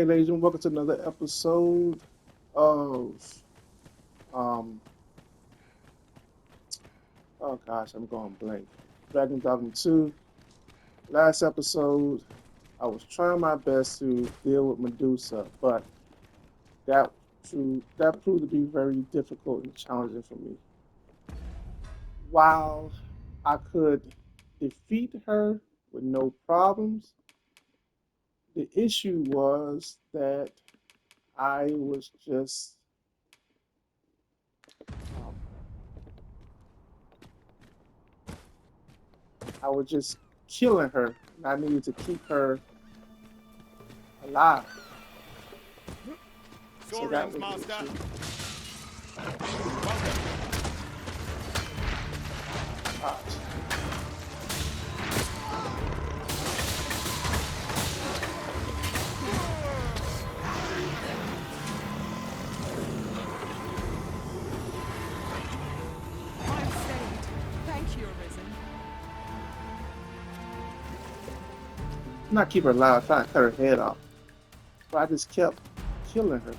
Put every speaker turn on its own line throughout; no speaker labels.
day, ladies and welcome to another episode of um oh gosh, I'm going blank. Dragon Dogma 2. Last episode, I was trying my best to deal with Medusa, but that that proved to be very difficult and challenging for me. While I could defeat her with no problems, the issue was that I was just um, I was just killing her, and I needed to keep her alive. So that
Saurians,
was the
Master.
issue. Gosh.
I'm saved. Thank you, Arisen.
Not keep her alive, trying to cut her head off. But I just kept killing her.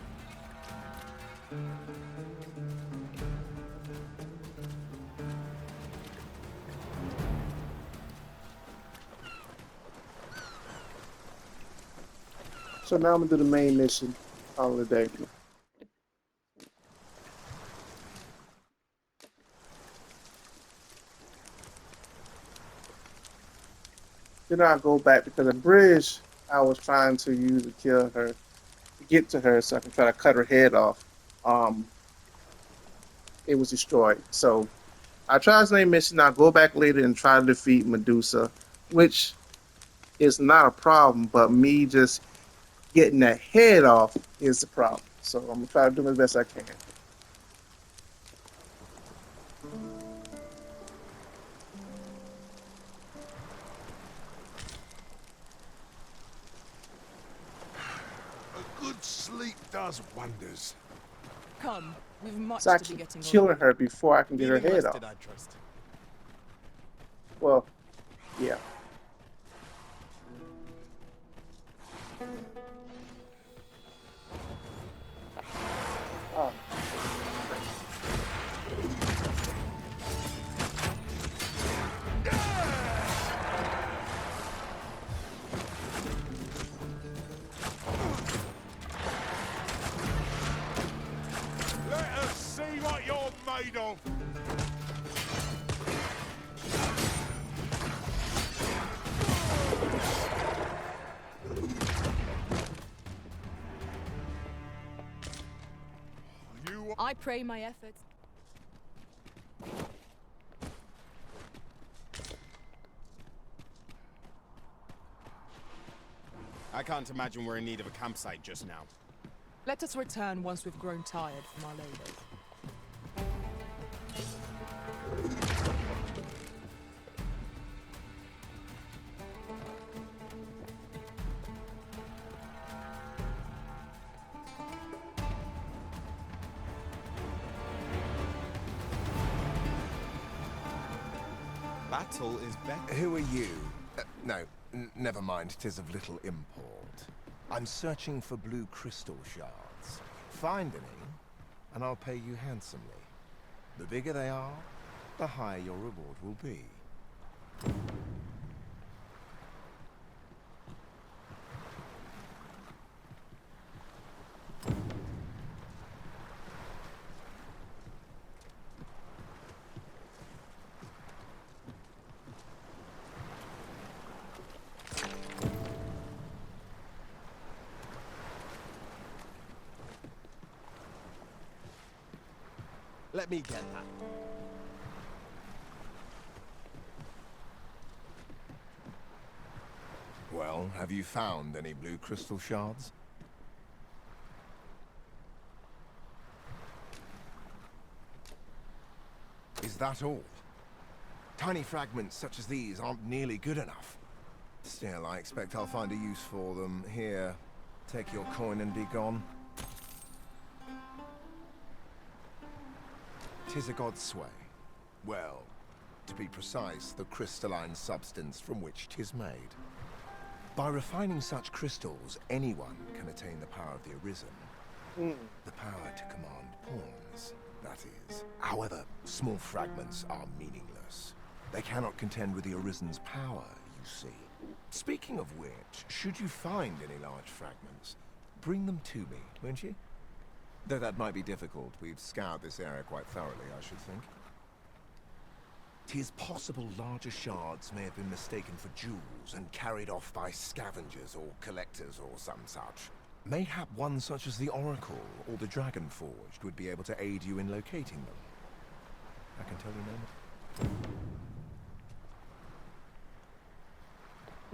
So now I'm gonna do the main mission all the day. Then I'll go back because the bridge I was trying to use to kill her, to get to her so I can try to cut her head off. Um, it was destroyed. So I try this main mission. I'll go back later and try to defeat Medusa, which is not a problem, but me just getting that head off is the problem. So I'm gonna try to do my best I can.
A good sleep does wonders.
Come, we've much
So I
to be
keep
getting on
killing
with.
her before I can get her
Feeling
head
rested,
off.
I trust.
Well, yeah. Oh,
Let us see what you're made of. You
I pray my efforts.
I can't imagine we're in need of a campsite just now.
Let us return once we've grown tired from our labors.
Battle is better.
Who are you? No, never mind, 'tis of little import. I'm searching for blue crystal shards. Find any, and I'll pay you handsomely. The bigger they are, the higher your reward will be.
Let me get that.
Well, have you found any blue crystal shards? Is that all? Tiny fragments such as these aren't nearly good enough. Still, I expect I'll find a use for them. Here, take your coin and be gone. 'Tis a god's sway. Well, to be precise, the crystalline substance from which 'tis made. By refining such crystals, anyone can attain the power of the Arisen. The power to command pawns, that is. However, small fragments are meaningless. They cannot contend with the Arisen's power, you see. Speaking of which, should you find any large fragments, bring them to me, won't you? Though that might be difficult. We've scoured this area quite thoroughly, I should think. 'Tis possible larger shards may have been mistaken for jewels and carried off by scavengers or collectors or some such. Mayhap one such as the Oracle or the Dragon Forged would be able to aid you in locating them. I can tell you no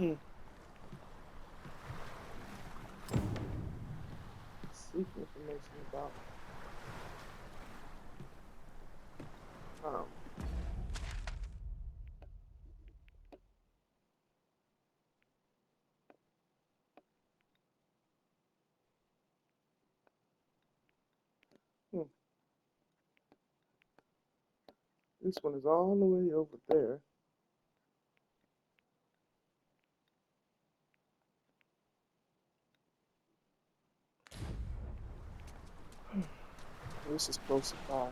more.
Seek information about. This one is all the way over there. This is close by.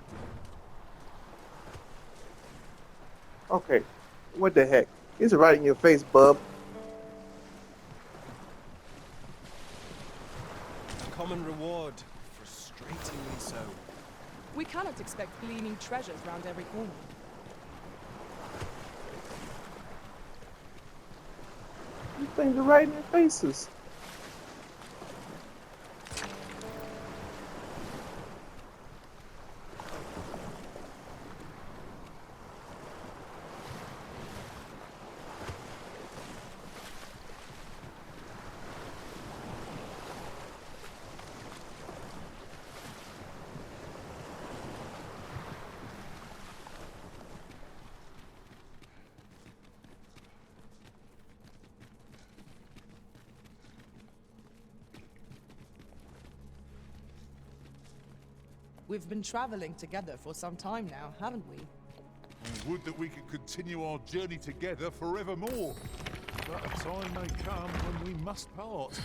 Okay, what the heck? It's right in your face, bub.
A common reward, frustratingly so.
We cannot expect gleaming treasures round every corner.
These things are right in your faces.
We've been traveling together for some time now, haven't we?
Would that we could continue our journey together forevermore. But a time may come when we must part.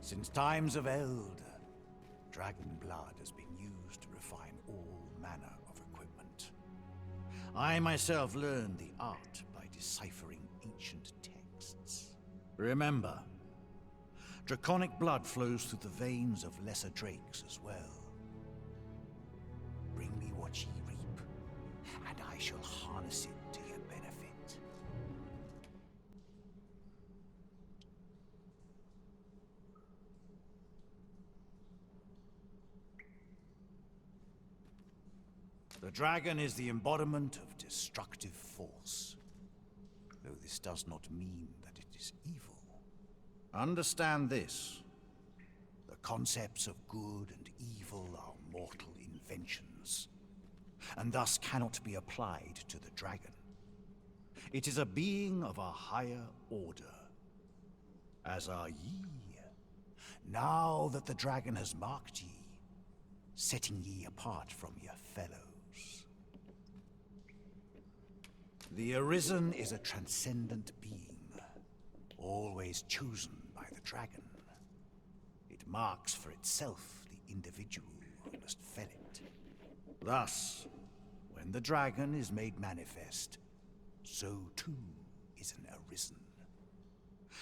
Since times of eld, dragon blood has been used to refine all manner of equipment. I myself learned the art by deciphering ancient texts. Remember, draconic blood flows through the veins of lesser drakes as well. Bring me what ye reap, and I shall harness it to your benefit. The dragon is the embodiment of destructive force, though this does not mean that it is evil. Understand this. The concepts of good and evil are mortal inventions, and thus cannot be applied to the dragon. It is a being of a higher order, as are ye. Now that the dragon has marked ye, setting ye apart from your fellows. The Arisen is a transcendent being, always chosen by the dragon. It marks for itself the individual who must fell it. Thus, when the dragon is made manifest, so too is an Arisen.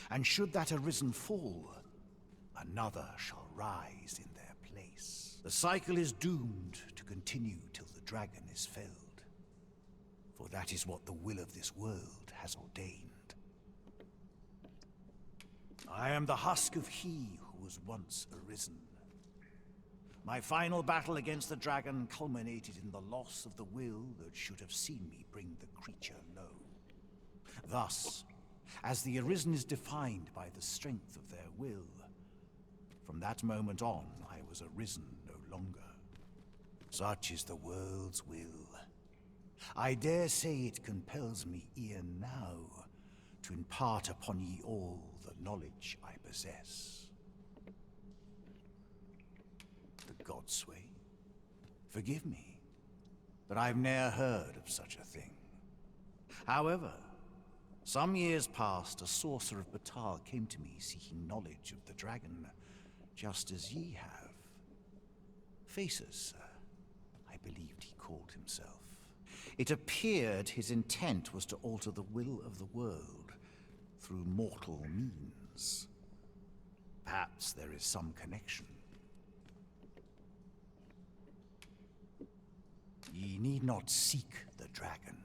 And should that Arisen fall, another shall rise in their place. The cycle is doomed to continue till the dragon is felled. For that is what the will of this world has ordained. I am the husk of he who was once Arisen. My final battle against the dragon culminated in the loss of the will that should have seen me bring the creature low. Thus, as the Arisen is defined by the strength of their will, from that moment on, I was Arisen no longer. Such is the world's will. I dare say it compels me e'en now to impart upon ye all the knowledge I possess. The Godsway, forgive me, but I've ne'er heard of such a thing. However, some years past, a sorcerer of Batal came to me seeking knowledge of the dragon, just as ye have. Faces, sir, I believed he called himself. It appeared his intent was to alter the will of the world through mortal means. Perhaps there is some connection. Ye need not seek the dragon.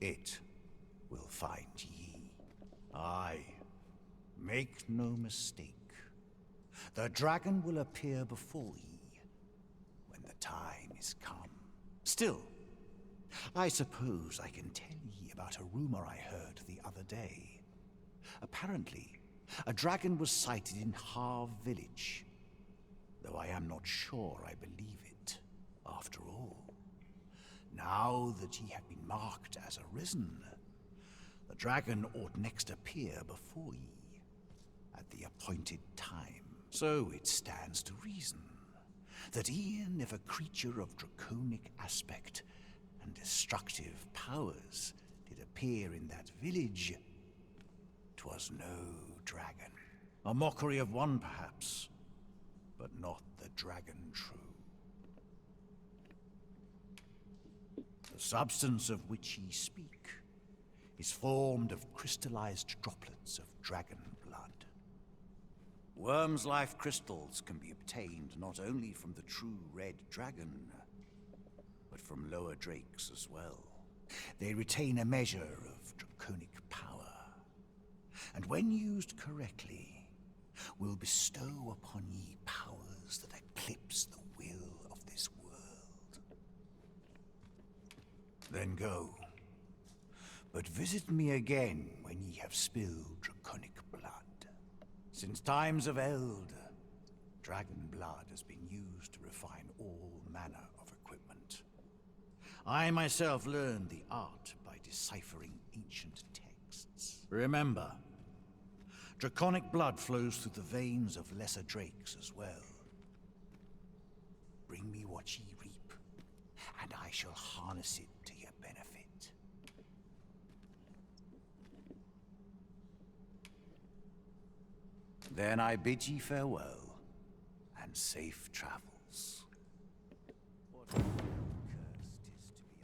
It will find ye. Aye, make no mistake. The dragon will appear before ye when the time is come. Still, I suppose I can tell ye about a rumor I heard the other day. Apparently, a dragon was sighted in Harv village, though I am not sure I believe it, after all. Now that ye have been marked as Arisen, the dragon ought next appear before ye at the appointed time. So it stands to reason that e'en if a creature of draconic aspect and destructive powers did appear in that village, 'twas no dragon. A mockery of one, perhaps, but not the dragon true. The substance of which ye speak is formed of crystallized droplets of dragon blood. Worm's life crystals can be obtained not only from the true red dragon, but from lower drakes as well. They retain a measure of draconic power, and when used correctly, will bestow upon ye powers that eclipse the will of this world. Then go, but visit me again when ye have spilled draconic blood. Since times of Eld, dragon blood has been used to refine all manner of equipment. I myself learned the art by deciphering ancient texts. Remember, draconic blood flows through the veins of lesser drakes as well. Bring me what ye reap, and I shall harness it to your benefit. Then I bid ye farewell, and safe travels. What a curse 'tis to be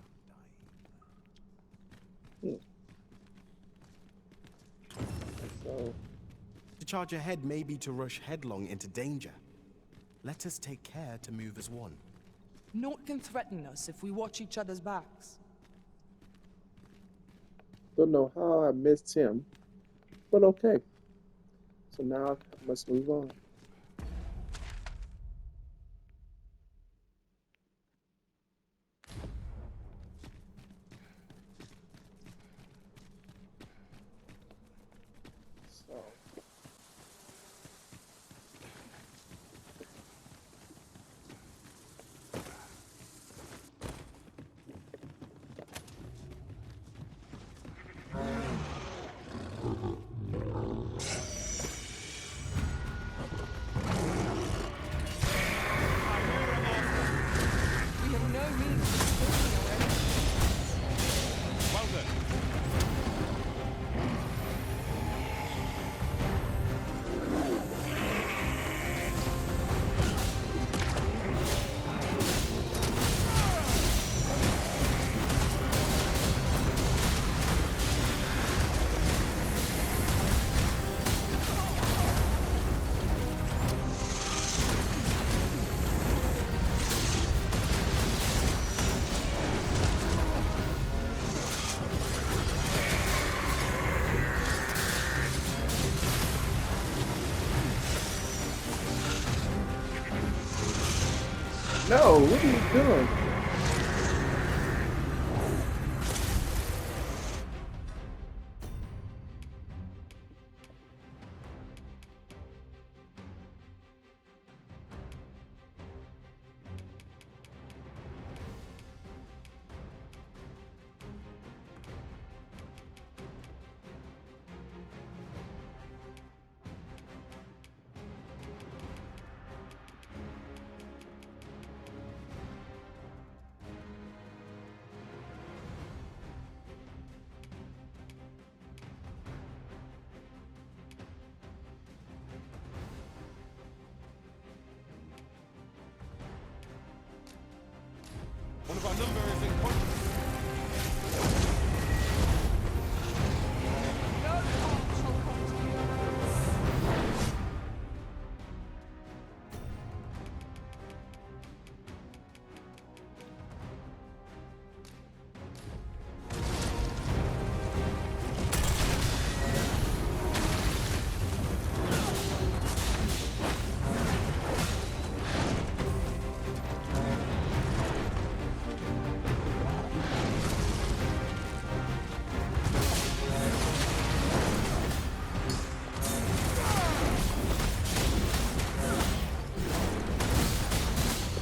undying.
So,
To charge ahead may be to rush headlong into danger. Let us take care to move as one.
Naught can threaten us if we watch each other's backs.
don't know how I missed him, but okay. So now I must move on. So. No, what are you doing?
One of our number is in contact.
No harm shall come to you.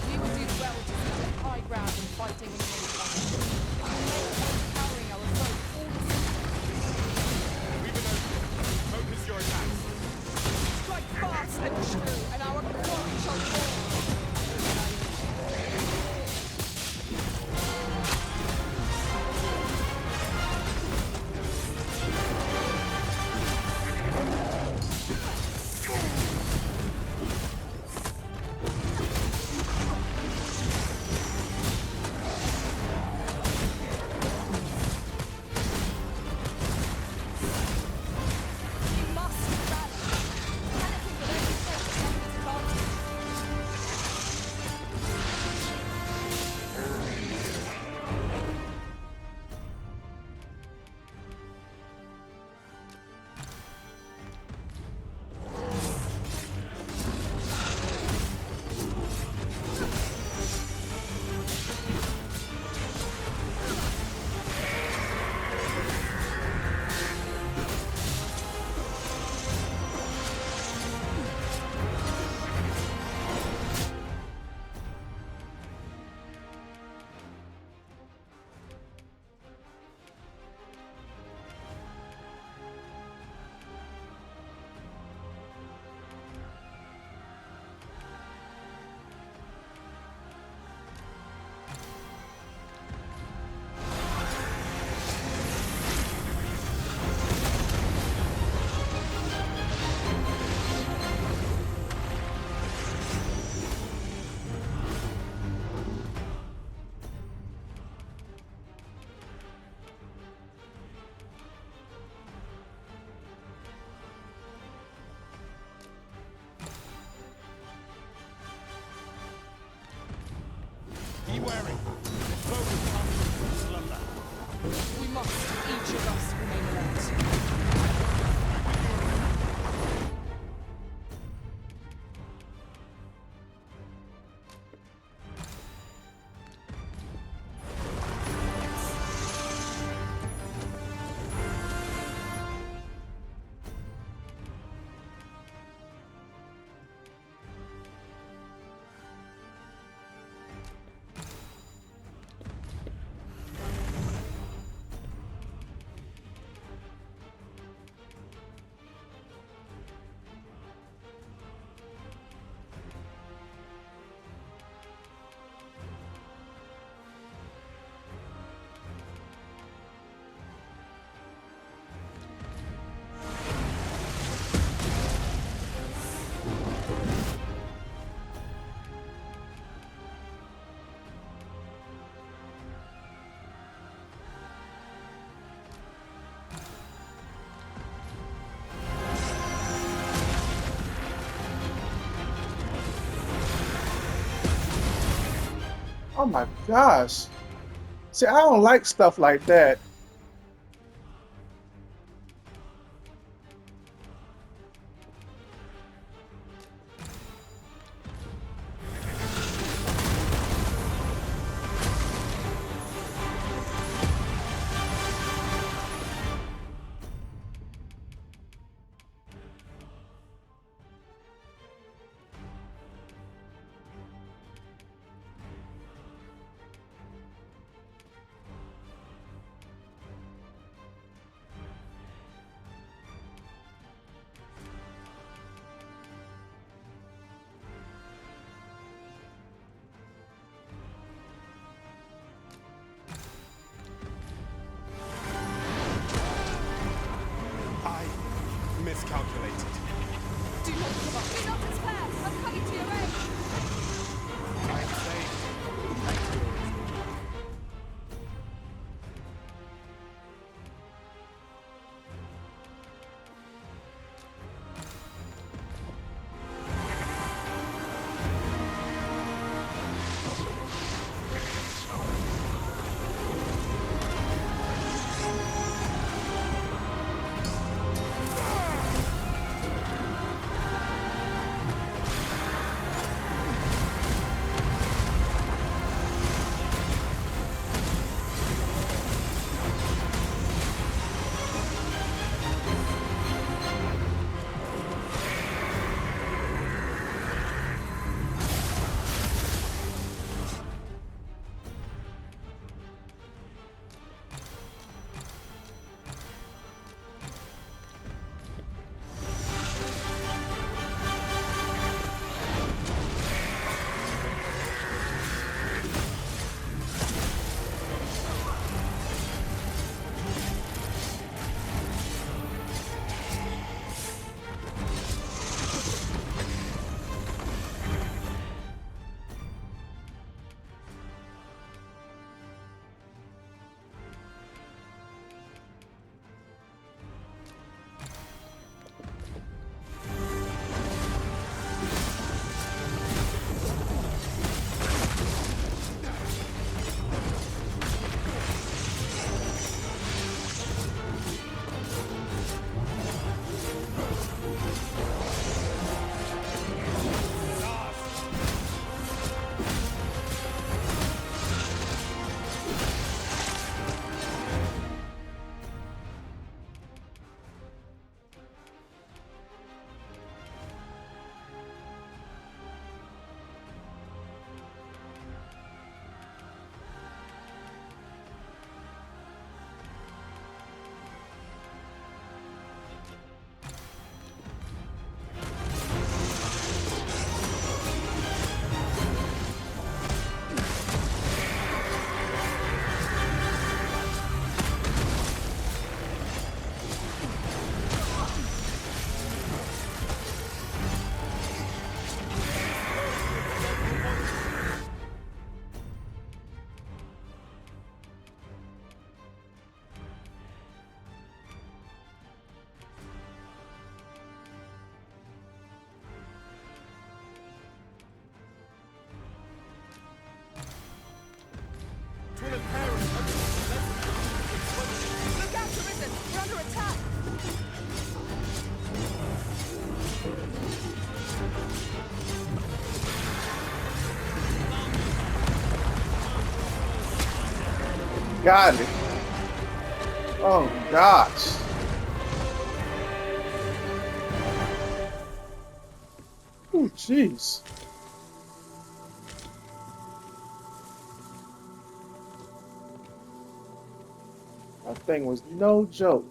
We would do well to keep the high ground and fighting in the meantime. We may overpowering our foe all the same.
We've been open. Focus your attacks.
Strike fast and true, and our glory shall fall. You must rally. Panicking will only take some disadvantage.
Be wary. This foe will come from slumber.
We must, each of us, remain alert.
Oh my gosh. See, I don't like stuff like that. got it. Oh gosh. Oh jeez. That thing was no joke.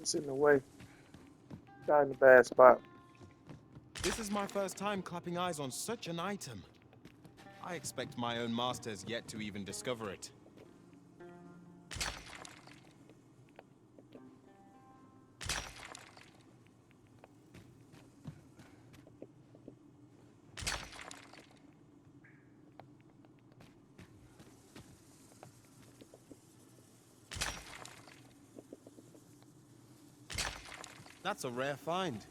It's in the way. Got in a bad spot.
This is my first time clapping eyes on such an item. I expect my own master has yet to even discover it. That's a rare find.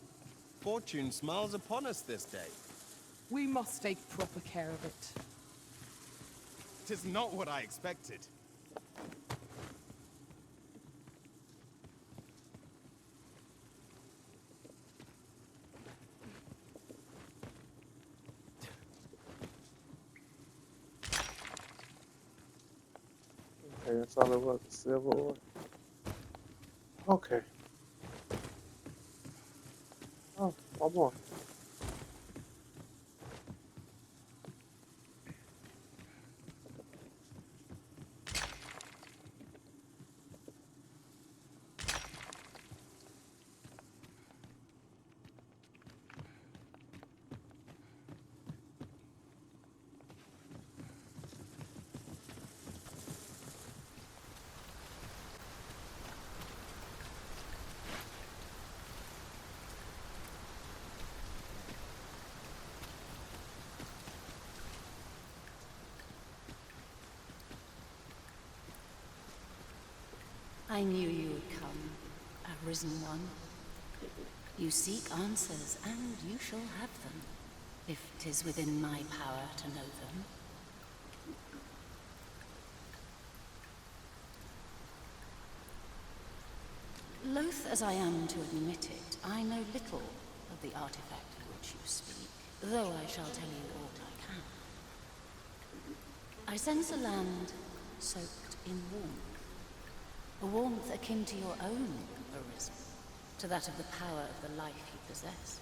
Fortune smiles upon us this day.
We must take proper care of it.
Tis not what I expected.
Okay, that's all it was, a silver ore. Okay. Oh, one more.
I knew you would come, Arisen One. You seek answers, and you shall have them, if 'tis within my power to know them. Loath as I am to admit it, I know little of the artifact of which you speak, though I shall tell you all I can. I sense a land soaked in warmth. A warmth akin to your own, Arisen, to that of the power of the life you possess.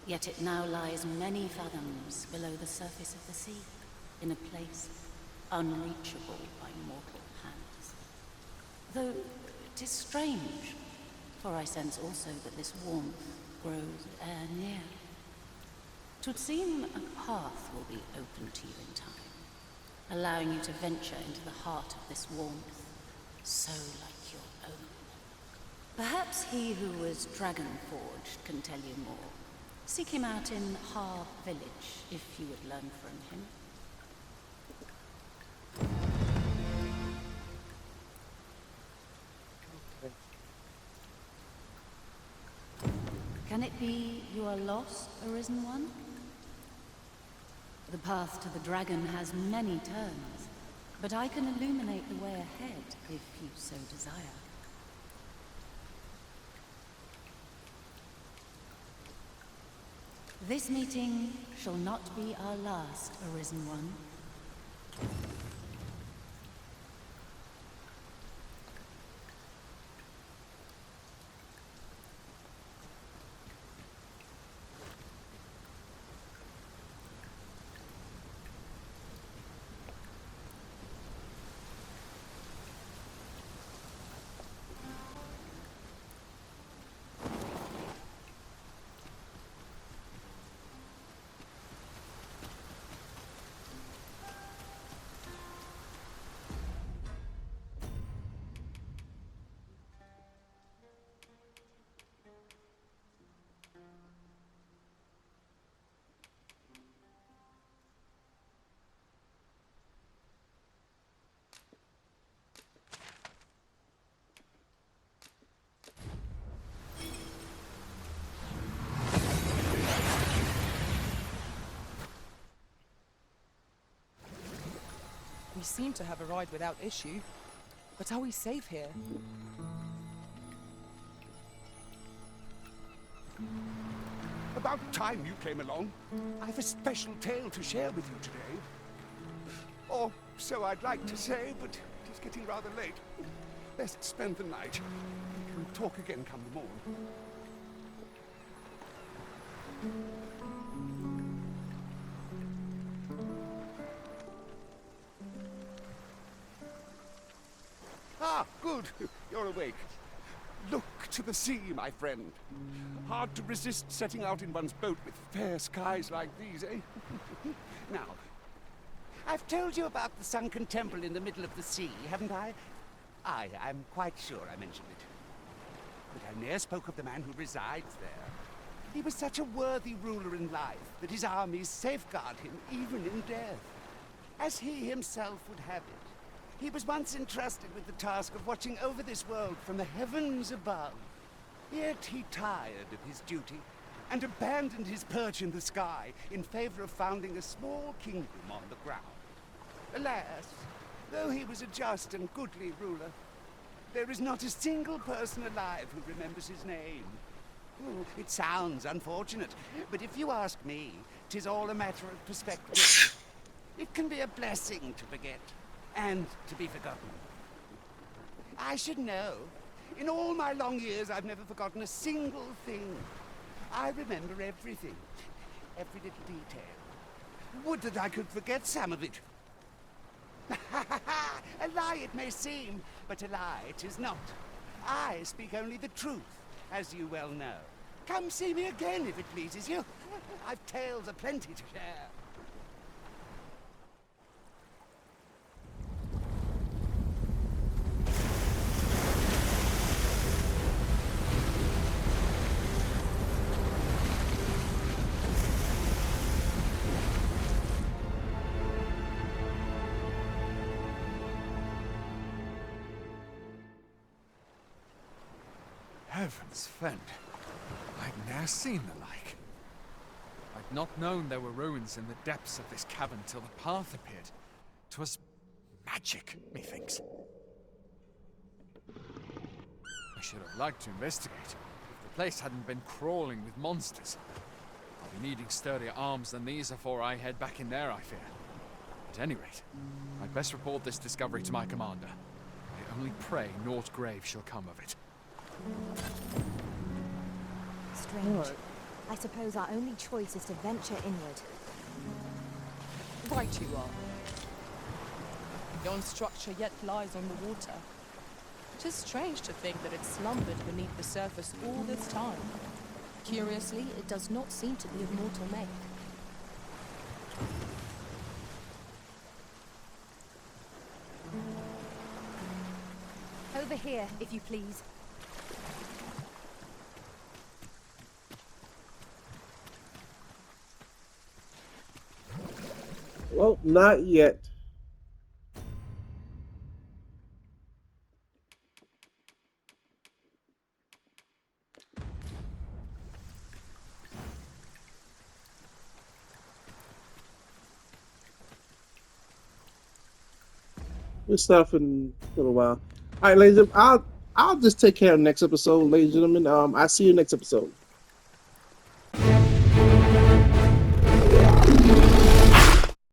Yet it now lies many fathoms below the surface of the sea, in a place unreachable by mortal hands. Though 'tis strange, for I sense also that this warmth grows ere near. 'Twould seem a path will be open to you in time, allowing you to venture into the heart of this warmth, so like your own. Perhaps he who was dragon-forged can tell you more. Seek him out in Har village, if you would learn from him. Can it be you are lost, Arisen One? The path to the dragon has many turns, but I can illuminate the way ahead if you so desire. This meeting shall not be our last, Arisen One.
seem to have arrived without issue. But are we safe here?
About time you came along. I've a special tale to share with you today. Or so I'd like to say, but it is getting rather late. Best spend the night. We can talk again come the morn. Ah, good. You're awake. Look to the sea, my friend. Hard to resist setting out in one's boat with fair skies like these, eh? Now, I've told you about the sunken temple in the middle of the sea, haven't I? Aye, I'm quite sure I mentioned it. But I ne'er spoke of the man who resides there. He was such a worthy ruler in life that his armies safeguard him even in death, as he himself would have it. He was once entrusted with the task of watching over this world from the heavens above. Yet he tired of his duty and abandoned his perch in the sky in favor of founding a small kingdom on the ground. Alas, though he was a just and goodly ruler, there is not a single person alive who remembers his name. Oh, it sounds unfortunate, but if you ask me, 'tis all a matter of perspective. It can be a blessing to forget, and to be forgotten. I should know. In all my long years, I've never forgotten a single thing. I remember everything, every little detail. Would that I could forget some of it. A lie it may seem, but a lie it is not. I speak only the truth, as you well know. Come see me again if it pleases you. I've tales aplenty to share.
Heavens fend, I'd ne'er seen the like. I'd not known there were ruins in the depths of this cavern till the path appeared. 'Twas magic, methinks. I should have liked to investigate, if the place hadn't been crawling with monsters. I'll be needing sturdier arms than these afore I head back in there, I fear. At any rate, I'd best report this discovery to my commander. I only pray naught grave shall come of it.
Strange. I suppose our only choice is to venture inward.
Right you are. Yon structure yet lies on the water. 'Tis strange to think that it slumbered beneath the surface all this time.
Curiously, it does not seem to be of mortal make. Over here, if you please.
Well, not yet. We'll start in a little while. All right, ladies and gentlemen, I'll just take care of the next episode, ladies and gentlemen. I'll see you next episode.